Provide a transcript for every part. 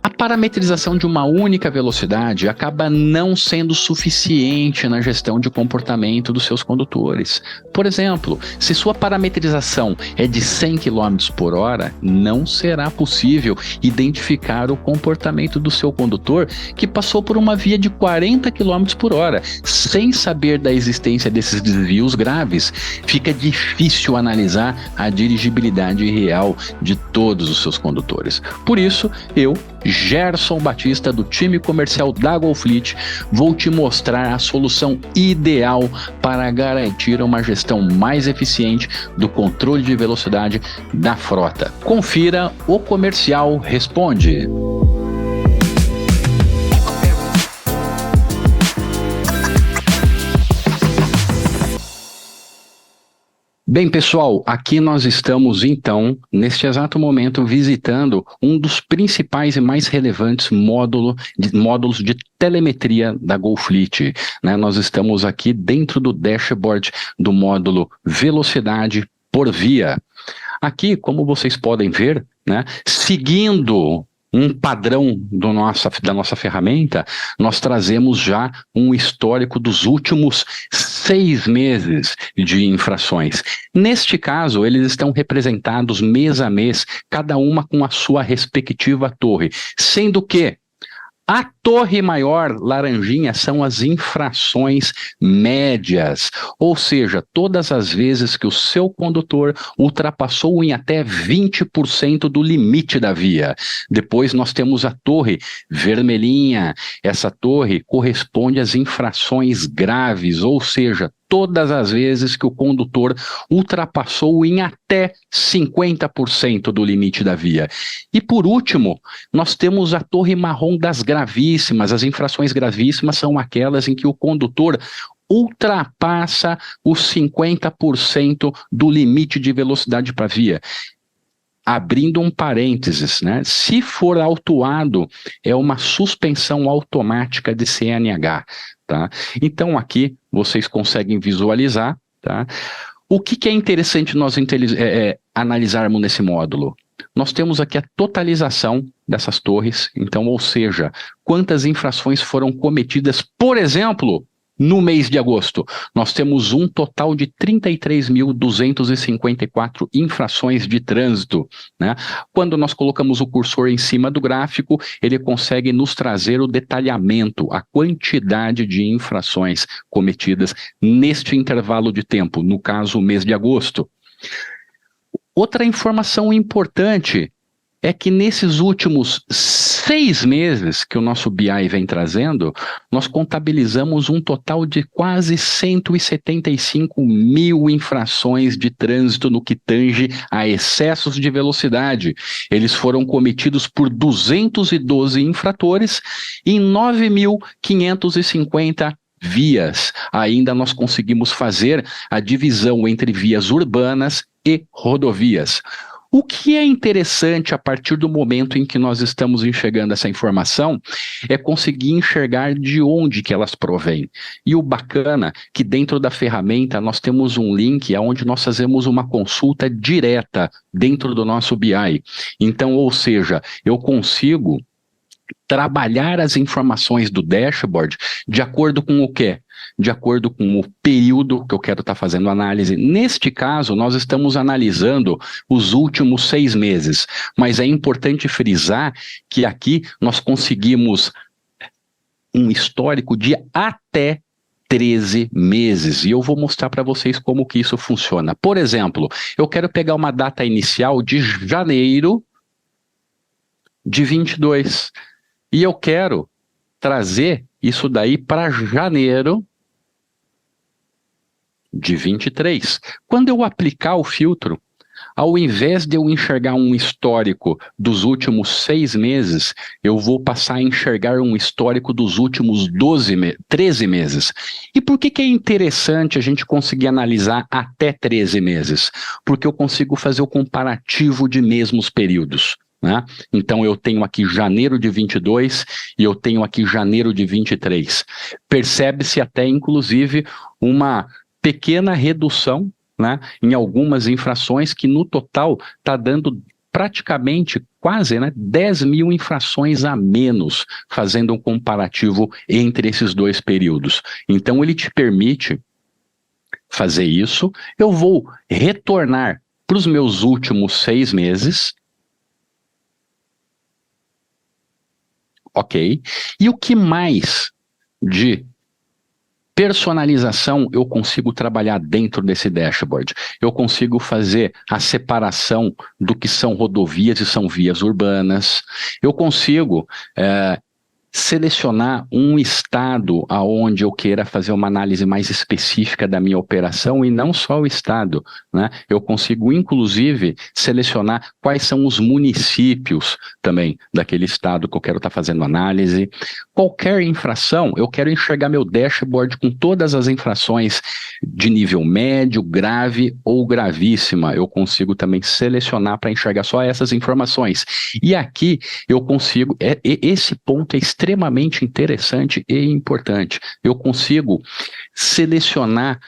A parametrização de uma única velocidade acaba não sendo suficiente na gestão de comportamento dos seus condutores. Por exemplo, se sua parametrização é de 100 km por hora, não será possível identificar o comportamento do seu condutor que passou por uma via de 40 km por hora. Sem saber da existência desses desvios graves, fica difícil analisar a dirigibilidade real de todos os seus condutores. Por isso, eu, Gerson Batista, do time comercial da GoFleet, vou te mostrar a solução ideal para garantir uma gestão mais eficiente do controle de velocidade da frota. Confira o Comercial Responde. Bem, pessoal, aqui nós estamos, então, neste exato momento, visitando um dos principais e mais relevantes módulos de telemetria da GoFleet, né? Nós estamos aqui dentro do dashboard do módulo Velocidade por Via. Aqui, como vocês podem ver, né, seguindo um padrão da nossa ferramenta, nós trazemos já um histórico dos últimos 6 meses de infrações. Neste caso, eles estão representados mês a mês, cada uma com a sua respectiva torre, sendo que a torre maior, laranjinha, são as infrações médias, ou seja, todas as vezes que o seu condutor ultrapassou em até 20% do limite da via. Depois nós temos a torre vermelhinha. Essa torre corresponde às infrações graves, ou seja, todas as vezes que o condutor ultrapassou em até 50% do limite da via. E por último, nós temos a torre marrom das gravíssimas. As infrações gravíssimas são aquelas em que o condutor ultrapassa os 50% do limite de velocidade para a via. Abrindo um parênteses, né? Se for autuado, é uma suspensão automática de CNH, tá? Então aqui vocês conseguem visualizar, tá? O que é interessante nós analisarmos nesse módulo? Nós temos aqui a totalização dessas torres, então, ou seja, quantas infrações foram cometidas, por exemplo, no mês de agosto. Nós temos um total de 33.254 infrações de trânsito, né? Quando nós colocamos o cursor em cima do gráfico, ele consegue nos trazer o detalhamento, a quantidade de infrações cometidas neste intervalo de tempo, no caso, o mês de agosto. Outra informação importante é que nesses últimos 6 meses que o nosso BI vem trazendo, nós contabilizamos um total de quase 175 mil infrações de trânsito no que tange a excessos de velocidade. Eles foram cometidos por 212 infratores em 9.550 vias. Ainda nós conseguimos fazer a divisão entre vias urbanas e rodovias. O que é interessante a partir do momento em que nós estamos enxergando essa informação é conseguir enxergar de onde que elas provêm. E o bacana é que dentro da ferramenta nós temos um link onde nós fazemos uma consulta direta dentro do nosso BI. Então, ou seja, eu consigo trabalhar as informações do dashboard de acordo com o quê? De acordo com o período que eu quero estar fazendo análise. Neste caso, nós estamos analisando os últimos 6 meses, mas é importante frisar que aqui nós conseguimos um histórico de até 13 meses, e eu vou mostrar para vocês como que isso funciona. Por exemplo, eu quero pegar uma data inicial de janeiro de 22, e eu quero trazer isso daí para janeiro de 23. Quando eu aplicar o filtro, ao invés de eu enxergar um histórico dos últimos 6 meses, eu vou passar a enxergar um histórico dos últimos 13 meses. E por que é interessante a gente conseguir analisar até 13 meses? Porque eu consigo fazer o comparativo de mesmos períodos, né? Então eu tenho aqui janeiro de 22 e eu tenho aqui janeiro de 23. Percebe-se até, inclusive, uma pequena redução, né, em algumas infrações que no total está dando praticamente quase 10 mil infrações a menos, fazendo um comparativo entre esses dois períodos. Então, ele te permite fazer isso. Eu vou retornar para os meus últimos 6 meses. Ok? E o que mais de personalização eu consigo trabalhar dentro desse dashboard? Eu consigo fazer a separação do que são rodovias e são vias urbanas. Eu consigo selecionar um estado aonde eu queira fazer uma análise mais específica da minha operação e não só o estado, né? Eu consigo, inclusive, selecionar quais são os municípios também daquele estado que eu quero estar fazendo análise. Qualquer infração, eu quero enxergar meu dashboard com todas as infrações de nível médio, grave ou gravíssima. Eu consigo também selecionar para enxergar só essas informações. E aqui eu consigo, esse ponto é extremamente interessante e importante. Eu consigo selecionar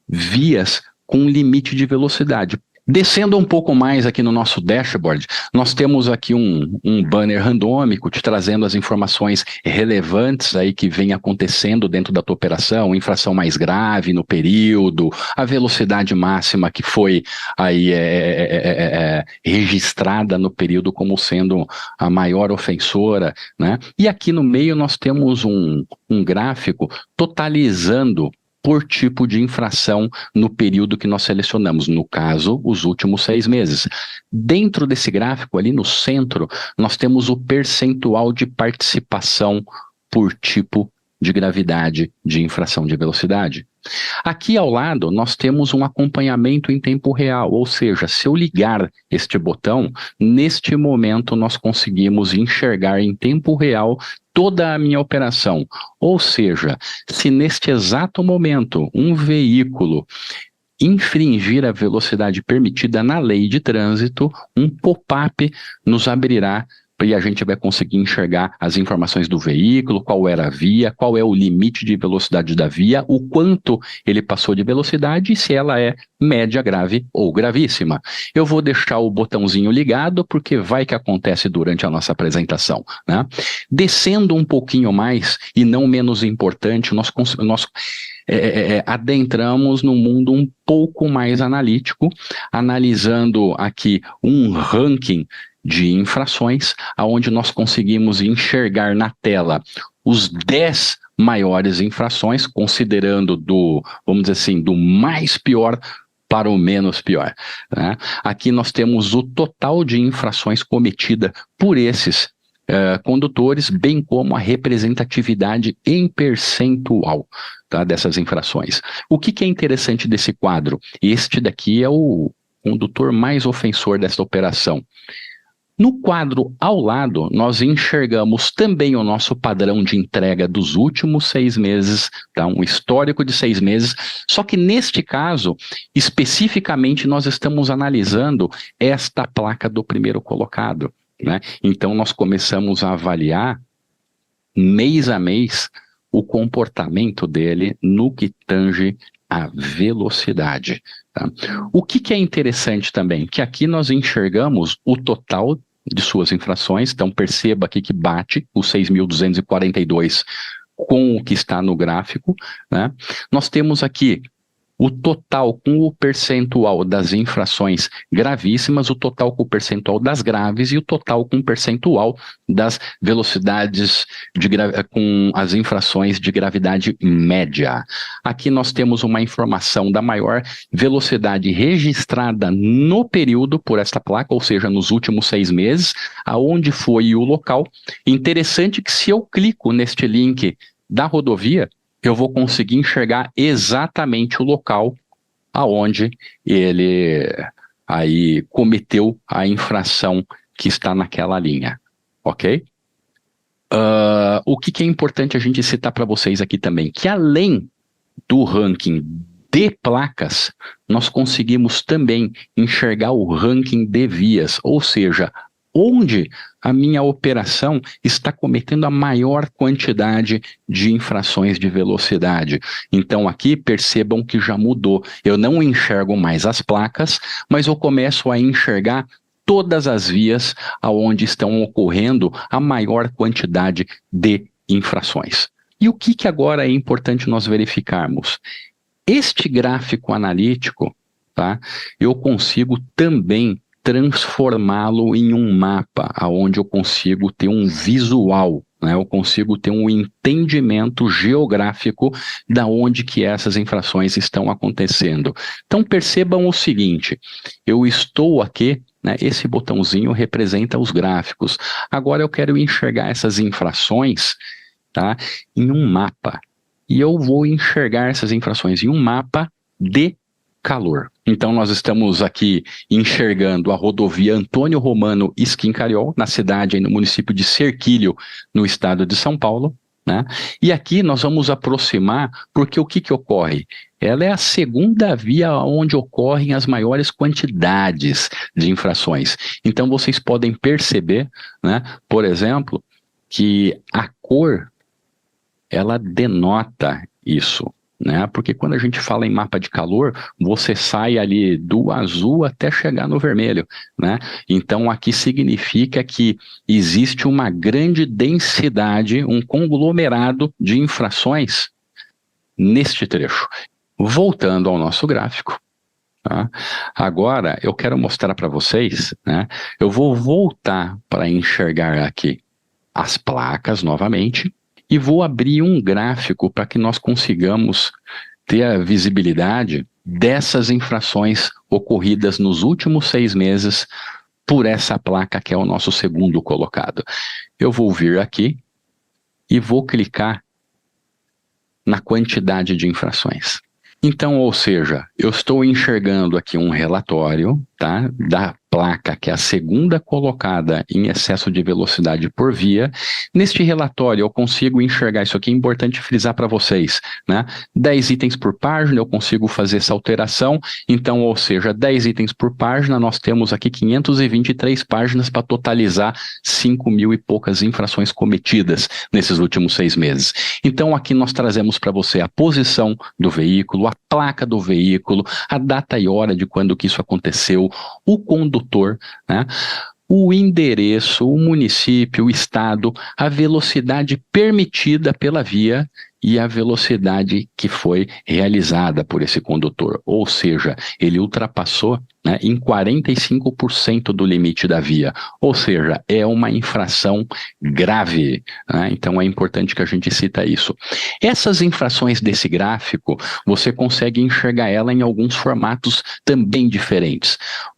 vias com limite de velocidade. Descendo um pouco mais aqui no nosso dashboard, nós temos aqui um banner randômico te trazendo as informações relevantes aí que vem acontecendo dentro da tua operação, infração mais grave no período, a velocidade máxima que foi aí registrada no período como sendo a maior ofensora, né? E aqui no meio nós temos um gráfico totalizando por tipo de infração no período que nós selecionamos, no caso, os últimos 6 meses. Dentro desse gráfico, ali no centro, nós temos o percentual de participação por tipo de gravidade de infração de velocidade. Aqui ao lado, nós temos um acompanhamento em tempo real, ou seja, se eu ligar este botão, neste momento nós conseguimos enxergar em tempo real toda a minha operação. Ou seja, se neste exato momento um veículo infringir a velocidade permitida na lei de trânsito, um pop-up nos abrirá e a gente vai conseguir enxergar as informações do veículo, qual era a via, qual é o limite de velocidade da via, o quanto ele passou de velocidade e se ela é média, grave ou gravíssima. Eu vou deixar o botãozinho ligado porque vai que acontece durante a nossa apresentação, né? Descendo um pouquinho mais, e não menos importante, nós adentramos no mundo um pouco mais analítico, analisando aqui um ranking de infrações, aonde nós conseguimos enxergar na tela os 10 maiores infrações, considerando vamos dizer assim, do mais pior para o menos pior, né? Aqui nós temos o total de infrações cometidas por esses condutores, bem como a representatividade em percentual, tá, dessas infrações. O que é interessante desse quadro? Este daqui é o condutor mais ofensor dessa operação. No quadro ao lado, nós enxergamos também o nosso padrão de entrega dos últimos 6 meses, tá? Um histórico de 6 meses, só que neste caso, especificamente, nós estamos analisando esta placa do primeiro colocado, né? Então, nós começamos a avaliar, mês a mês, o comportamento dele no que tange a velocidade. Tá? O que é interessante também? Que aqui nós enxergamos o total de suas infrações, então perceba aqui que bate os 6.242 com o que está no gráfico, né? Nós temos aqui o total com o percentual das infrações gravíssimas, o total com o percentual das graves e o total com o percentual das velocidades com as infrações de gravidade média. Aqui nós temos uma informação da maior velocidade registrada no período por esta placa, ou seja, nos últimos 6 meses, aonde foi o local. Interessante que se eu clico neste link da rodovia, eu vou conseguir enxergar exatamente o local aonde ele aí cometeu a infração que está naquela linha, ok? O que é importante a gente citar para vocês aqui também, que além do ranking de placas, nós conseguimos também enxergar o ranking de vias, ou seja, onde a minha operação está cometendo a maior quantidade de infrações de velocidade. Então aqui percebam que já mudou. Eu não enxergo mais as placas, mas eu começo a enxergar todas as vias aonde estão ocorrendo a maior quantidade de infrações. E o que agora é importante nós verificarmos? Este gráfico analítico, tá, eu consigo também transformá-lo em um mapa, onde eu consigo ter um visual, né, eu consigo ter um entendimento geográfico da onde que essas infrações estão acontecendo. Então percebam o seguinte, eu estou aqui, né, esse botãozinho representa os gráficos. Agora eu quero enxergar essas infrações, tá, em um mapa. E eu vou enxergar essas infrações em um mapa de calor. Então nós estamos aqui enxergando a rodovia Antônio Romano Schincariol, na cidade e no município de Serquilho, no estado de São Paulo, né? E aqui nós vamos aproximar, porque o que ocorre? Ela é a segunda via onde ocorrem as maiores quantidades de infrações. Então vocês podem perceber, né, por exemplo, que a cor ela denota isso, né? Porque quando a gente fala em mapa de calor, você sai ali do azul até chegar no vermelho, né? Então aqui significa que existe uma grande densidade, um conglomerado de infrações neste trecho. Voltando ao nosso gráfico, tá? Agora eu quero mostrar para vocês, né? Eu vou voltar para enxergar aqui as placas novamente. E vou abrir um gráfico para que nós consigamos ter a visibilidade dessas infrações ocorridas nos últimos 6 meses por essa placa que é o nosso segundo colocado. Eu vou vir aqui e vou clicar na quantidade de infrações. Então, ou seja, eu estou enxergando aqui um relatório, tá, da placa que é a segunda colocada em excesso de velocidade por via. Neste relatório eu consigo enxergar, isso aqui é importante frisar para vocês, né? 10 itens por página, eu consigo fazer essa alteração. Então, ou seja, 10 itens por página, nós temos aqui 523 páginas para totalizar 5.000 e poucas infrações cometidas nesses últimos 6 meses. Então aqui nós trazemos para você a posição do veículo, a placa do veículo, a data e hora de quando que isso aconteceu, o condutor, né? O endereço, o município, o estado, a velocidade permitida pela via e a velocidade que foi realizada por esse condutor. Ou seja, ele ultrapassou, né, em 45% do limite da via. Ou seja, é uma infração grave, né? Então é importante que a gente cita isso. Essas infrações desse gráfico, você consegue enxergar ela em alguns formatos também diferentes.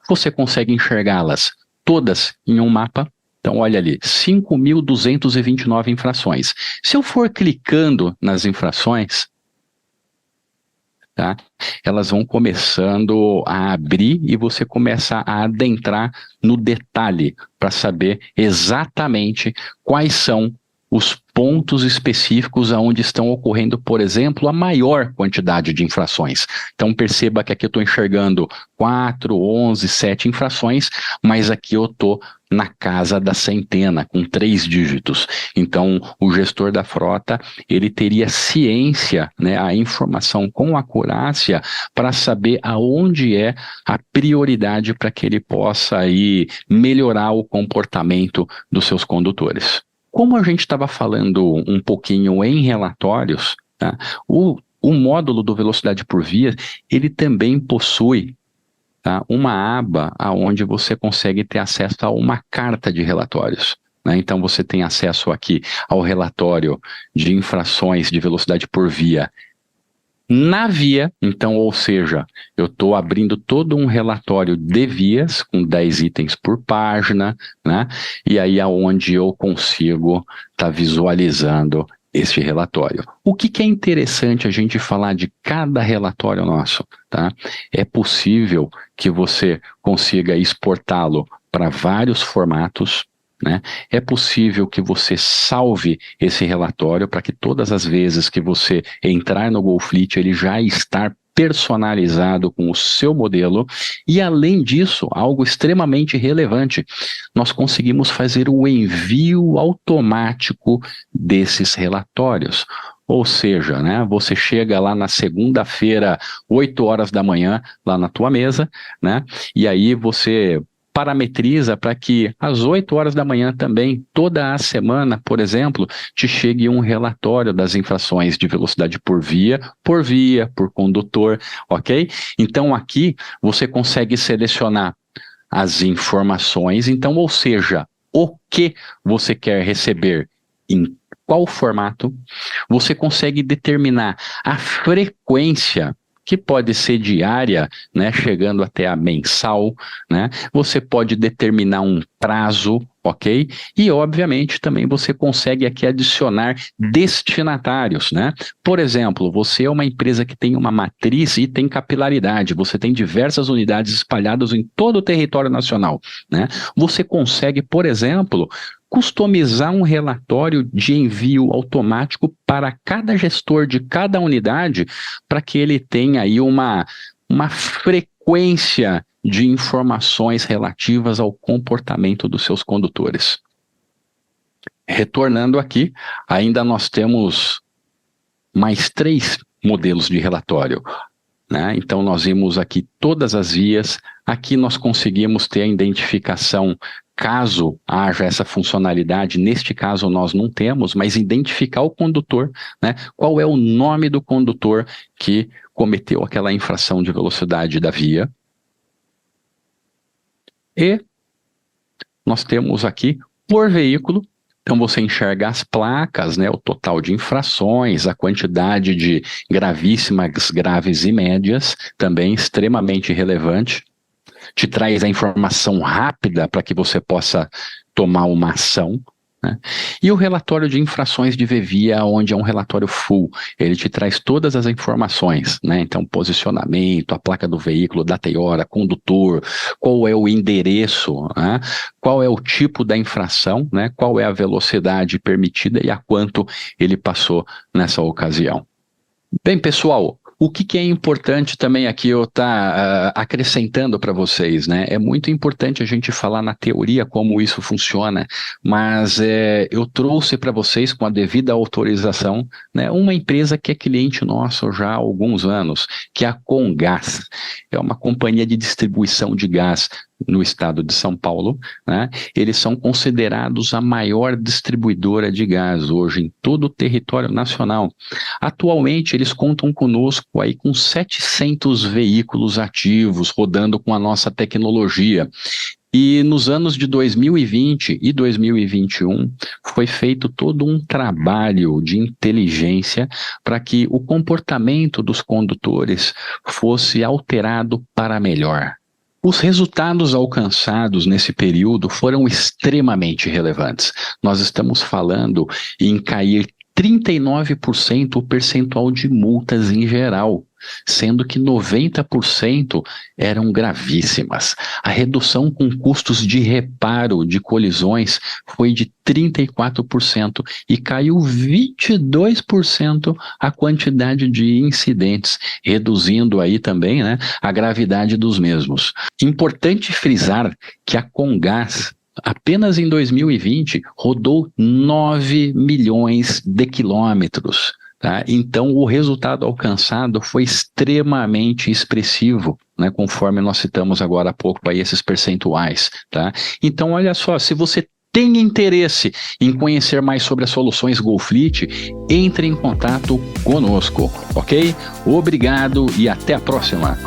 Você consegue enxergá-las todas em um mapa. Então, olha ali, 5.229 infrações. Se eu for clicando nas infrações, tá, elas vão começando a abrir e você começa a adentrar no detalhe para saber exatamente quais são os pontos específicos aonde estão ocorrendo, por exemplo, a maior quantidade de infrações. Então perceba que aqui eu estou enxergando 4, 11, 7 infrações, mas aqui eu estou na casa da centena, com 3 dígitos. Então o gestor da frota, ele teria ciência, né, a informação com acurácia para saber aonde é a prioridade para que ele possa aí melhorar o comportamento dos seus condutores. Como a gente estava falando um pouquinho em relatórios, tá? O módulo do velocidade por via, ele também possui, tá, uma aba onde você consegue ter acesso a uma carta de relatórios, né? Então você tem acesso aqui ao relatório de infrações de velocidade por via na via. Então, ou seja, eu estou abrindo todo um relatório de vias com 10 itens por página, né? E aí é onde eu consigo estar visualizando este relatório. O que é interessante a gente falar de cada relatório nosso, tá? É possível que você consiga exportá-lo para vários formatos, né? É possível que você salve esse relatório para que todas as vezes que você entrar no GoFleet ele já está personalizado com o seu modelo. E além disso, algo extremamente relevante, nós conseguimos fazer o envio automático desses relatórios. Ou seja, né, você chega lá na segunda-feira, 8 horas da manhã, lá na tua mesa, né, e aí você parametriza para que às 8 horas da manhã também, toda a semana, por exemplo, te chegue um relatório das infrações de velocidade por via, por condutor, ok? Então aqui você consegue selecionar as informações, então, ou seja, o que você quer receber, em qual formato, você consegue determinar a frequência, que pode ser diária, né, chegando até a mensal, né? Você pode determinar um prazo, ok? E, obviamente, também você consegue aqui adicionar destinatários, né? Por exemplo, você é uma empresa que tem uma matriz e tem capilaridade, você tem diversas unidades espalhadas em todo o território nacional, né? Você consegue, por exemplo, customizar um relatório de envio automático para cada gestor de cada unidade, para que ele tenha aí uma frequência de informações relativas ao comportamento dos seus condutores. Retornando aqui, ainda nós temos mais 3 modelos de relatório, né? Então nós vimos aqui todas as vias, aqui nós conseguimos ter a identificação caso haja essa funcionalidade. Neste caso nós não temos, mas identificar o condutor, né? Qual é o nome do condutor que cometeu aquela infração de velocidade da via. E nós temos aqui por veículo, então você enxerga as placas, né, o total de infrações, a quantidade de gravíssimas, graves e médias, também extremamente relevante. Te traz a informação rápida para que você possa tomar uma ação, né? E o relatório de infrações de VVia, onde é um relatório full, ele te traz todas as informações, né? Então, posicionamento, a placa do veículo, data e hora, condutor, qual é o endereço, né? Qual é o tipo da infração, né? Qual é a velocidade permitida e a quanto ele passou nessa ocasião. Bem, pessoal, o que é importante também aqui eu estar acrescentando para vocês, né? É muito importante a gente falar na teoria como isso funciona, mas eu trouxe para vocês, com a devida autorização, né, uma empresa que é cliente nosso já há alguns anos, que é a Comgás. É uma companhia de distribuição de gás no estado de São Paulo, né? Eles são considerados a maior distribuidora de gás hoje em todo o território nacional. Atualmente eles contam conosco aí com 700 veículos ativos rodando com a nossa tecnologia. E nos anos de 2020 e 2021 foi feito todo um trabalho de inteligência para que o comportamento dos condutores fosse alterado para melhor. Os resultados alcançados nesse período foram extremamente relevantes. Nós estamos falando em cair 39% o percentual de multas em geral, sendo que 90% eram gravíssimas. A redução com custos de reparo de colisões foi de 34% e caiu 22% a quantidade de incidentes, reduzindo aí também, né, a gravidade dos mesmos. Importante frisar que a Comgás, apenas em 2020, rodou 9 milhões de quilômetros. Tá? Então, o resultado alcançado foi extremamente expressivo, né? Conforme nós citamos agora há pouco aí esses percentuais. Tá? Então, olha só, se você tem interesse em conhecer mais sobre as soluções GoFleet, entre em contato conosco, ok? Obrigado e até a próxima!